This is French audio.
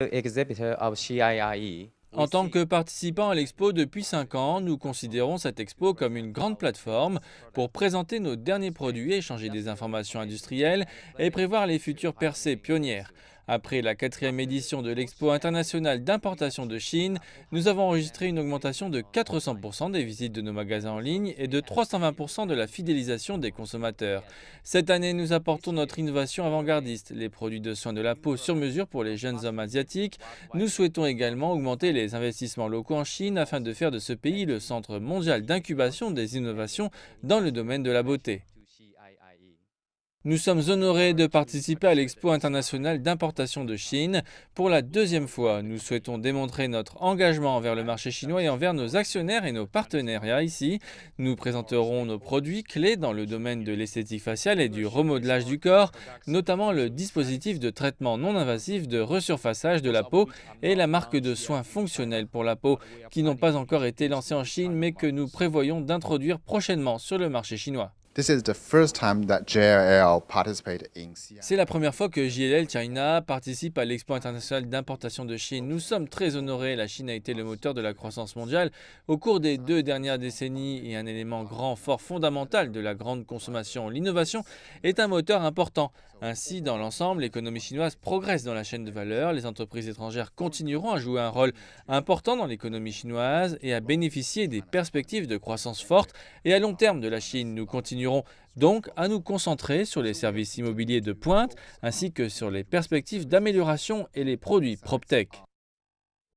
exhibitor of CIIE. En tant que participant à l'expo depuis 5 ans, nous considérons cette expo comme une grande plateforme pour présenter nos derniers produits, échanger des informations industrielles et prévoir les futures percées pionnières. Après la 4e édition de l'Expo internationale d'importation de Chine, nous avons enregistré une augmentation de 400% des visites de nos magasins en ligne et de 320% de la fidélisation des consommateurs. Cette année, nous apportons notre innovation avant-gardiste, les produits de soins de la peau sur mesure pour les jeunes hommes asiatiques. Nous souhaitons également augmenter les investissements locaux en Chine afin de faire de ce pays le centre mondial d'incubation des innovations dans le domaine de la beauté. Nous sommes honorés de participer à l'Expo internationale d'importation de Chine pour la 2e fois. Nous souhaitons démontrer notre engagement envers le marché chinois et envers nos actionnaires et nos partenariats ici. Nous présenterons nos produits clés dans le domaine de l'esthétique faciale et du remodelage du corps, notamment le dispositif de traitement non invasif de resurfaçage de la peau et la marque de soins fonctionnels pour la peau, qui n'ont pas encore été lancés en Chine mais que nous prévoyons d'introduire prochainement sur le marché chinois. This is the first time that JLL participated in CIIE. C'est la première fois que JLL China participe à l'Expo internationale d'importation de Chine. Nous sommes très honorés. La Chine a été le moteur de la croissance mondiale au cours des 2 dernières décennies et un élément grand, fort, fondamental de la grande consommation. L'innovation est un moteur important. Ainsi, dans l'ensemble, l'économie chinoise progresse dans la chaîne de valeur. Les entreprises étrangères continueront à jouer un rôle important dans l'économie chinoise et à bénéficier des perspectives de croissance forte et à long terme de la Chine. Nous continuerons donc à nous concentrer sur les services immobiliers de pointe ainsi que sur les perspectives d'amélioration et les produits PropTech.